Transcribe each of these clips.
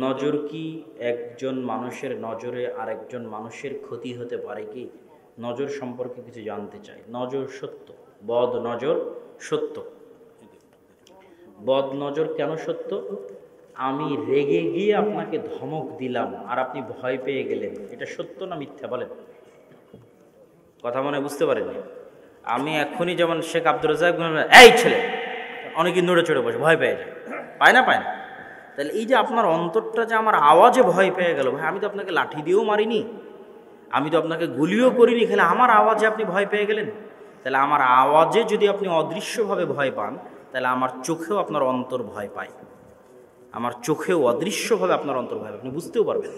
নজর কি একজন মানুষের নজরে আরেকজন মানুষের ক্ষতি হতে পারে কি? নজর সম্পর্কে কিছু জানতে চাই। নজর সত্য, বদ নজর সত্য। বদ নজর কেন সত্য? আমি রেগে গিয়ে আপনাকে ধমক দিলাম আর আপনি ভয় পেয়ে গেলেন, এটা সত্য না মিথ্যা বলেন? কথা মনে বুঝতে পারেননি? আমি এখনই যেমন শেখ আব্দুর রাজ্জাক, এই ছেলে, অনেকে নড়ে চড়ে বসে, ভয় পেয়ে যায়, পায় না? তাহলে এই যে আপনার অন্তরটা যে আমার আওয়াজে ভয় পেয়ে গেল, ভাই আমি তো আপনাকে লাঠি দিয়েও মারিনি, আমি তো আপনাকে গুলিও করিনি, খেলে আমার আওয়াজে আপনি ভয় পেয়ে গেলেন। তাহলে আমার আওয়াজে যদি আপনি অদৃশ্যভাবে ভয় পান, তাহলে আমার চোখেও আপনার অন্তর ভয় পায়, আমার চোখেও অদৃশ্যভাবে আপনার অন্তর ভয় পায়, আপনি বুঝতেও পারবেন।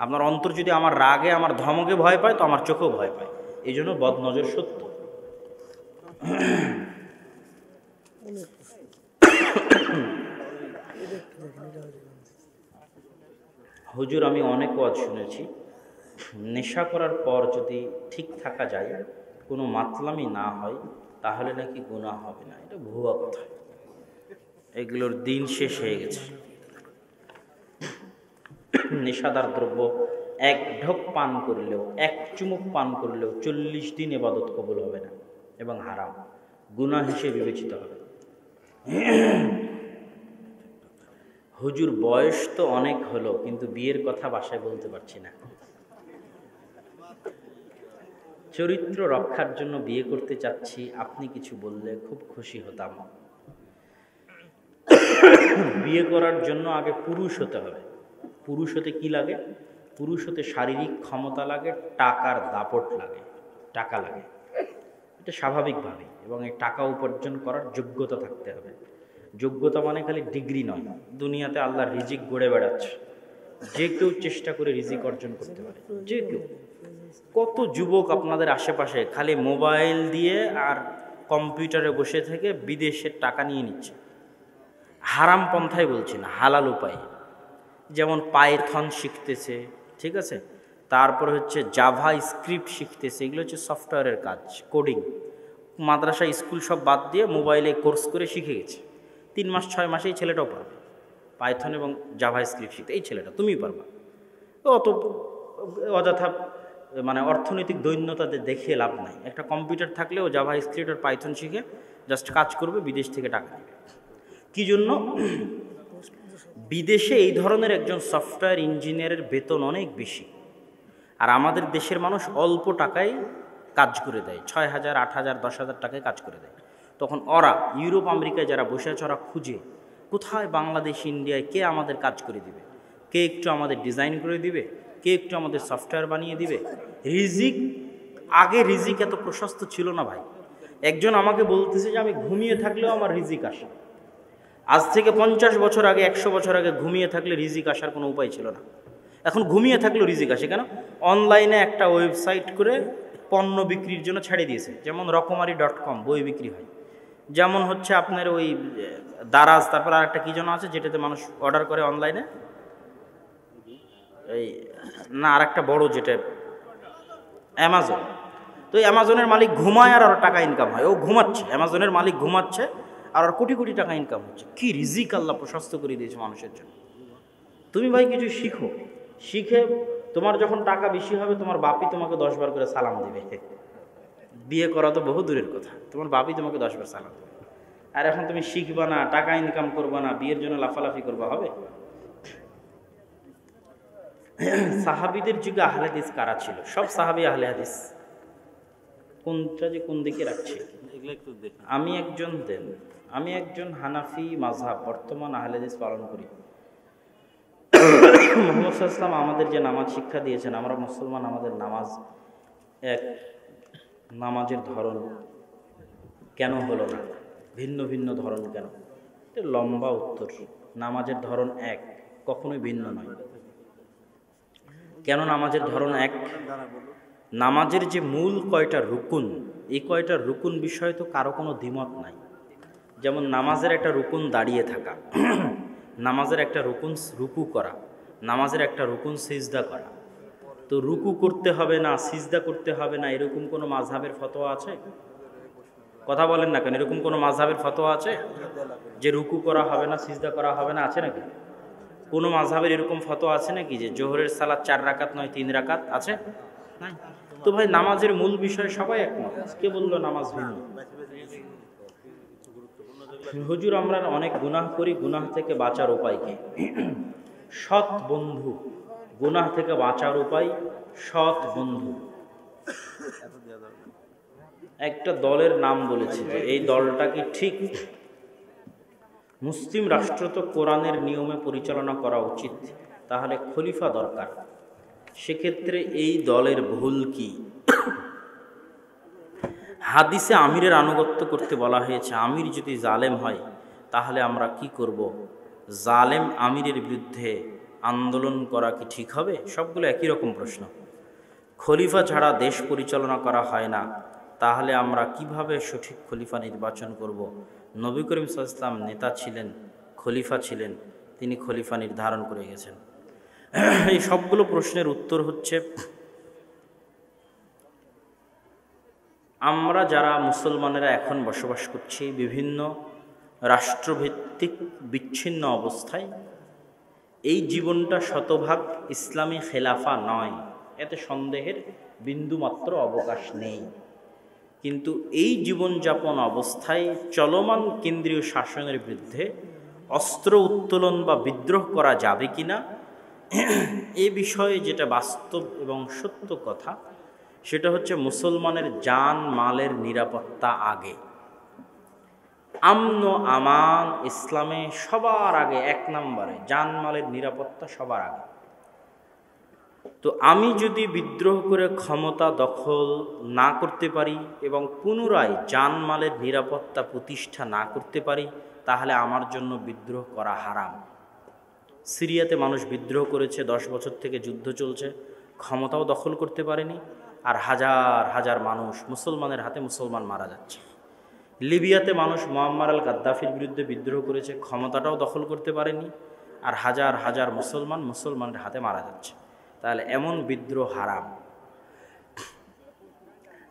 আপনার অন্তর যদি আমার রাগে আমার ধমকে ভয় পায়, তো আমার চোখেও ভয় পায়। এই জন্য বদনজর সত্য। হুজুর, আমি অনেক ওয়াজ শুনেছি, নেশা করার পর যদি ঠিক থাকা যায়, কোনো মাতলামি না হয়, তাহলে নাকি গুনাহ হবে না। এটা ভুয়া কথা, এগুলোর দিন শেষ হয়ে গেছে। নেশাদার দ্রব্য এক ঢোক পান করলেও, এক চুমুক পান করলেও 40 দিন ইবাদত কবুল হবে না এবং হারাম, গুনাহ হিসেবে বিবেচিত হবে। হুজুর, বয়স তো অনেক হলো, কিন্তু বিয়ের কথা বাসায় বলতে পারছি না। চরিত্র রক্ষার জন্য বিয়ে করতে চাচ্ছি, আপনি কিছু বললে খুব খুশি হতাম। বিয়ে করার জন্য আগে পুরুষ হতে হবে। পুরুষ হতে কি লাগে? পুরুষ হতে শারীরিক ক্ষমতা লাগে, টাকার দাপট লাগে, টাকা লাগে, এটা স্বাভাবিকভাবে। এবং এই টাকা উপার্জন করার যোগ্যতা থাকতে হবে। যোগ্যতা মানে খালি ডিগ্রি নয়। দুনিয়াতে আল্লাহ রিজিক গড়ে বেড়াচ্ছে, যে কেউ চেষ্টা করে রিজিক অর্জন করতে পারে, যে কেউ। কত যুবক আপনাদের আশেপাশে খালি মোবাইল দিয়ে আর কম্পিউটারে বসে থেকে বিদেশের টাকা নিয়ে নিচ্ছে, হারাম পন্থায় বলছি না, হালাল উপায়। যেমন পাইথন শিখতেছে, ঠিক আছে, তারপর হচ্ছে জাভা স্ক্রিপ্ট শিখতেছে, এগুলো হচ্ছে সফটওয়্যারের কাজ, কোডিং। মাদ্রাসা স্কুল সব বাদ দিয়ে মোবাইলে কোর্স করে শিখে গেছে। 3 মাস 6 মাসে এই ছেলেটাও পারবে পাইথন এবং জাভা স্ক্রিপ্ট শিখতে। এই ছেলেটা তুমি পারবা। অত অযথা মানে অর্থনৈতিক দৈন্যতাতে দেখিয়ে লাভ নাই। একটা কম্পিউটার থাকলেও জাভা স্ক্রিপ্ট আর পাইথন শিখে জাস্ট কাজ করবে, বিদেশ থেকে টাকা নেবে। কী জন্য? বিদেশে এই ধরনের একজন সফটওয়্যার ইঞ্জিনিয়ারের বেতন অনেক বেশি, আর আমাদের দেশের মানুষ অল্প টাকায় কাজ করে দেয়, 6,000 8,000 10,000 টাকায় কাজ করে দেয়। তখন ওরা ইউরোপ আমেরিকায় যারা বসে আছে, ওরা খুঁজে কোথায় বাংলাদেশ ইন্ডিয়ায় কে আমাদের কাজ করে দিবে, কে একটু আমাদের ডিজাইন করে দিবে, কে একটু আমাদের সফটওয়্যার বানিয়ে দিবে। রিজিক, আগে রিজিক এত প্রশস্ত ছিল না ভাই। একজন আমাকে বলতেছে যে আমি ঘুমিয়ে থাকলেও আমার রিজিক আসে। আজ থেকে 50 বছর আগে, 100 বছর আগে ঘুমিয়ে থাকলে রিজিক আসার কোনো উপায় ছিল না। এখন ঘুমিয়ে থাকলেও রিজিক আসে। কেন? অনলাইনে একটা ওয়েবসাইট করে পণ্য বিক্রির জন্য ছেড়ে দিয়েছে, যেমন রকমারি.com, বই বিক্রি হয়। যেমন হচ্ছে আপনার ওই দারাজ, তারপর আর একটা কী যেন আছে যেটাতে মানুষ অর্ডার করে অনলাইনে, এই না আর একটা বড় যেটা অ্যামাজন। তো অ্যামাজনের মালিক ঘুমায় আর ওর টাকা ইনকাম হয়। ও ঘুমাচ্ছে, অ্যামাজনের মালিক ঘুমাচ্ছে আর ওর কোটি কোটি টাকা ইনকাম হচ্ছে। কি রিজিক আল্লাহ প্রশস্ত করে দিয়েছে মানুষের জন্য। তুমি ভাই কিছু শিখো, শিখে তোমার যখন টাকা বেশি হবে, তোমার বাপি তোমাকে 10 বার করে সালাম দেবে। বিয়ে করা তো বহু দূরের কথা, তোমার বাপি তোমাকে 10 বার সালাম দেবে। আর এখন তুমি শিখবা না, টাকা ইনকাম করবা না, বিয়ের জন্য লাফালাফি করবা, হবে? সাহাবীদের যুগে আহলে হাদিস কারা ছিল? সব সাহাবী আহলে হাদিস। কোনটা যে কোন দিকে রাখছে? আমি একজন হানাফি মাযহাব, বর্তমান আহলে হাদিস পালন করি। মুহাম্মদ সাল্লাল্লাহু আলাইহি ওয়াসাল্লাম আমাদের যে নামাজ শিক্ষা দিয়েছেন, আমরা মুসলমান, আমাদের নামাজ এক। নামাজের ধরন কেন হলো না? ভিন্ন ভিন্ন ধরন কেন? এটা লম্বা উত্তর। নামাজের ধরন এক, কখনোই ভিন্ন নয়। কেন নামাজের ধরন এক? নামাজের যে মূল কয়টা রুকুন, এই কয়টা রুকুন বিষয়ে তো কারো কোনো দ্বিমত নাই। যেমন নামাজের একটা রুকুন দাঁড়িয়ে থাকা, নামাজের একটা রুকুন রুকু করা, নামাজের একটা রুকুন সিজদা করা। তো রুকু করতে হবে না, সিজদা করতে হবে না, এরকম কোনো মাযহাবের ফতোয়া আছে? কথা বলেন না কেন? এরকম কোনো মাযহাবের ফতোয়া আছে যে রুকু করা হবে না, সিজদা করা হবে না? আছে নাকি? কোনো মাযহাবের এরকম ফতোয়া আছে নাকি যে জোহরের সালাত 4 রাকাত নয় 3 রাকাত? আছে? নাই। তো ভাই নামাজের মূল বিষয় সবাই একমত, কে বললো নামাজ ভিন্ন? হুজুর আমরা অনেক গুনাহ করি, গুনাহ থেকে বাঁচার উপায় কি? সৎ বন্ধু। গুনাহ থেকে বাঁচার উপায় সৎ বন্ধু। একটা দলের নাম বলেছে যে এই দলটা কি ঠিক? মুসলিম রাষ্ট্র তো কোরআনের নিয়মে পরিচালনা করা উচিত, তাহলে খলিফা দরকার। সেক্ষেত্রে এই দলের ভুল কি? হাদিসে আমিরের আনুগত্য করতে বলা হয়েছে, আমির যদি জালেম হয় তাহলে আমরা কি করব? জালেম আমিরের বিরুদ্ধে আন্দোলন করা কি ঠিক হবে? সবগুলো একই রকম প্রশ্ন। খলিফা ছাড়া দেশ পরিচালনা করা হয় না, তাহলে আমরা কিভাবে সঠিক খলিফা নির্বাচন করব? নবী করিম সাল্লাল্লাহু আলাইহি ওয়াসাল্লাম নেতা ছিলেন, খলিফা ছিলেন, তিনি খলিফা নির্ধারণ করে গেছেন। এই সবগুলো প্রশ্নের উত্তর হচ্ছে, আমরা যারা মুসলমানেরা এখন বসবাস করছি বিভিন্ন রাষ্ট্রভিত্তিক বিচ্ছিন্ন অবস্থায়, এই জীবনটা শতভাগ ইসলামী খেলাফা নয়, এতে সন্দেহের বিন্দুমাত্র অবকাশ নেই। কিন্তু এই জীবনযাপন অবস্থায় চলমান কেন্দ্রীয় শাসনের বিরুদ্ধে অস্ত্র উত্তোলন বা বিদ্রোহ করা যাবে কিনা, এ বিষয়ে যেটা বাস্তব এবং সত্য কথা সেটা হচ্ছে মুসলমানের জান মালের নিরাপত্তা আগে। আমন আমান ইসলামে সবার আগে, 1 নম্বরে জান মালের নিরাপত্তা সবার আগে। তো আমি যদি বিদ্রোহ করে ক্ষমতা দখল না করতে পারি এবং পুনরায় জান মালের নিরাপত্তা প্রতিষ্ঠা না করতে পারি, তাহলে আমার জন্য বিদ্রোহ করা হারাম। সিরিয়াতে মানুষ বিদ্রোহ করেছে, 10 বছর থেকে যুদ্ধ চলছে, ক্ষমতাও দখল করতে পারেনি, আর হাজার হাজার মানুষ মুসলমানের হাতে মুসলমান মারা যাচ্ছে। লিবিয়াতে মানুষ মুয়াম্মার আল গাদ্দাফির বিরুদ্ধে বিদ্রোহ করেছে, ক্ষমতাটাও দখল করতে পারেনি, আর হাজার হাজার মুসলমানের হাতে মারা যাচ্ছে। তাহলে এমন বিদ্রোহ হারাম।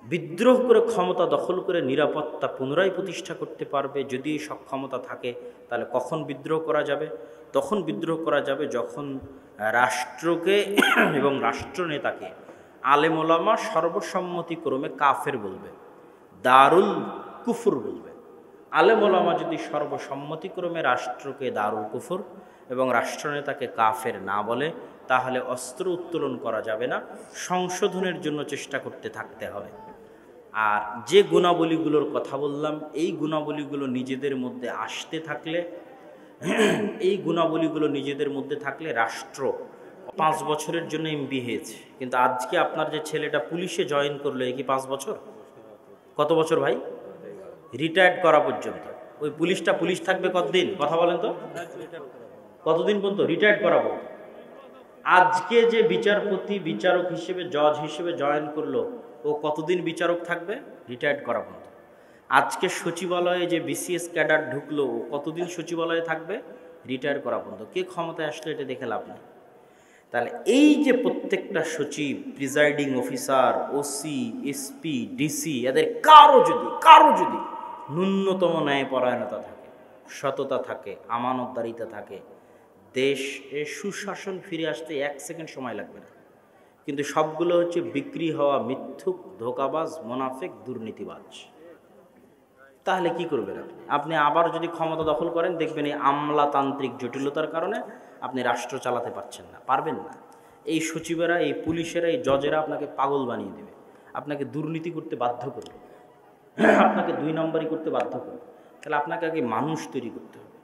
বিদ্রোহ করে ক্ষমতা দখল করে নিরাপত্তা পুনরায় প্রতিষ্ঠা করতে পারবে যদি সক্ষমতা থাকে, তাহলে কখন বিদ্রোহ করা যাবে? তখন বিদ্রোহ করা যাবে যখন রাষ্ট্রকে এবং রাষ্ট্রনেতাকে আলেম ওলামা সর্বসম্মতিক্রমে কাফের বলবে, দারুল কুফর বলবে। আলেম ওলামা যদি সর্বসম্মতিক্রমে রাষ্ট্রকে দারুল কুফর এবং রাষ্ট্রনেতাকে কাফের না বলে, তাহলে অস্ত্র উত্তোলন করা যাবে না, সংশোধনের জন্য চেষ্টা করতে থাকতে হবে। আর যে গুণাবলীগুলোর কথা বললাম, এই গুণাবলীগুলো নিজেদের মধ্যে আসতে থাকলে, এই গুণাবলীগুলো নিজেদের মধ্যে থাকলে রাষ্ট্র 5 বছরের জন্য এমপি হয়েছে, কিন্তু আজকে আপনার যে ছেলেটা পুলিশে জয়েন করলো, এ কি 5 বছর? কত বছর ভাই? রিটায়ার্ড করা পর্যন্ত। ওই পুলিশটা পুলিশ থাকবে কতদিন? কথা বলেন তো, কতদিন পর্যন্ত? রিটায়ার্ড করা পর্যন্ত। আজকে যে বিচারপতি বিচারক হিসেবে, জজ হিসেবে জয়েন করলো, ও কতদিন বিচারক থাকবে? রিটায়ার্ড করা পর্যন্ত। আজকে সচিবালয়ে যে বিসিএস ক্যাডার ঢুকলো, ও কতদিন সচিবালয়ে থাকবে? রিটায়ার্ড করা পর্যন্ত। কে ক্ষমতায় আসলে এটা দেখে লাভ নেই। তাহলে এই যে প্রত্যেকটা সচিব, presiding officer, OC, SP, DC, এদের কারো যদি ন্যূনতম ন্যায়পরায়ণতা থাকে, সততা থাকে, আমানতদারিতা থাকে, দেশে সুশাসন ফিরে আসতে 1 সেকেন্ড সময় লাগবে না। কিন্তু সবগুলো হচ্ছে বিক্রি হওয়া মিথ্যুক, ধোঁকাবাজ, মোনাফেক, দুর্নীতিবাজ। তাহলে কি করবেন আপনি? আবার যদি ক্ষমতা দখল করেন, দেখবেন এই আমলাতান্ত্রিক জটিলতার কারণে আপনি রাষ্ট্র চালাতে পারছেন না, পারবেন না। এই সচিবেরা, এই পুলিশেরা, এই জজেরা আপনাকে পাগল বানিয়ে দেবে, আপনাকে দুর্নীতি করতে বাধ্য করবে, আপনাকে 2 নম্বরই করতে বাধ্য করবে। তাহলে আপনাকে আগে মানুষ তৈরি করতে হবে।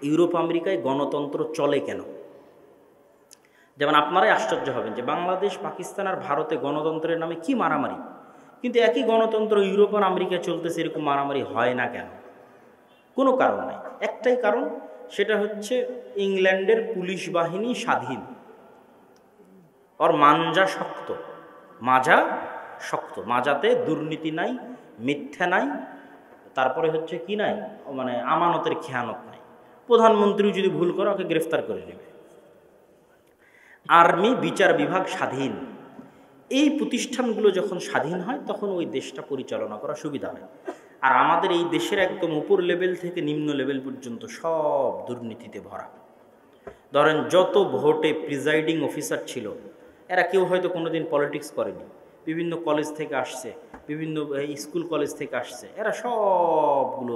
ইউরোপ আমেরিকায় গণতন্ত্র চলে কেন? যেমন আপনারাই আশ্চর্য হবেন যে বাংলাদেশ, পাকিস্তান আর ভারতে গণতন্ত্রের নামে কি মারামারি, কিন্তু একই গণতন্ত্র ইউরোপ আর আমেরিকায় চলতেছে, এরকম মারামারি হয় না কেন? কোনো কারণ নাই, একটাই কারণ, সেটা হচ্ছে ইংল্যান্ডের পুলিশ বাহিনী স্বাধীন, ওর মাঞ্জা শক্ত, মাজা শক্ত, মাজাতে দুর্নীতি নাই, মিথ্যা নাই, তারপরে হচ্ছে কি নাই, মানে আমানতের খেয়ানত নাই। প্রধানমন্ত্রী যদি ভুল করে ওকে গ্রেফতার করে নেবে। আর্মি, বিচার বিভাগ স্বাধীন। এই প্রতিষ্ঠানগুলো যখন স্বাধীন হয় তখন ওই দেশটা পরিচালনা করা সুবিধা হয়। আর আমাদের এই দেশের একদম উপর লেভেল থেকে নিম্ন লেভেল পর্যন্ত সব দুর্নীতিতে ভরা। ধরেন যত ভোটে প্রিজাইডিং অফিসার ছিল, এরা কেউ হয়তো কোনোদিন পলিটিক্স করেনি, বিভিন্ন কলেজ থেকে আসছে, বিভিন্ন স্কুল কলেজ থেকে আসছে, এরা সবগুলো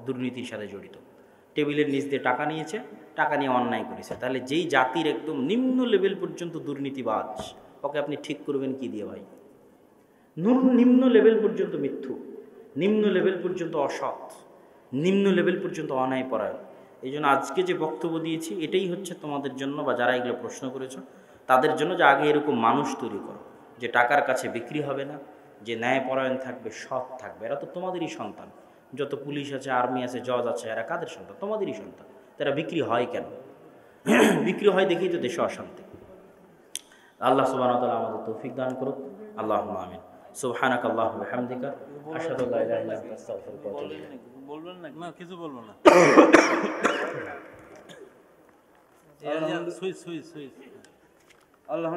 দুর্নীতির সাথে জড়িত। টেবিলের নিচ দিয়ে টাকা নিয়েছে, টাকা নিয়ে অন্যায় করেছে। তাহলে যেই জাতির একদম নিম্ন লেভেল পর্যন্ত দুর্নীতিবাজ, ওকে আপনি ঠিক করবেন কি দিয়ে ভাই? নিম্ন লেভেল পর্যন্ত মিথ্যু, নিম্ন লেভেল পর্যন্ত অসৎ, নিম্ন লেভেল পর্যন্ত অন্যায়পরায়ণ। এই জন্য আজকে যে বক্তব্য দিয়েছি এটাই হচ্ছে তোমাদের জন্য, বা যারা এগুলো প্রশ্ন করেছো তাদের জন্য, যে আগে এরকম মানুষ তৈরি করো যে টাকার কাছে বিক্রি হবে না, যে ন্যায়পরায়ণ থাকবে, সৎ থাকবে। এরা তো তোমাদেরই সন্তান। যত পুলিশ আছে, আর্মি আছে, জজ আছে, এরা কাদের সন্তান? তোমাদেরই সন্তান। তারা বিক্রি হয় কেন? বিক্রি হয় দেখেই তো দেশে অশান্তি। আল্লাহ সুবহানাহু ওয়া তাআলা আমাদের তৌফিক দান করুক। আল্লাহুম্মা আমিন। সুবহানাক আল্লাহুম্মা ওয়া বিহামদিকা আশহাদু আল্লা ইলাহা ইল্লা আনতা আস্তাগফিরুকা ওয়া আতুবু ইলাইক। বলবেন না, কিছু বলবো না। সুইচ আল্লাহ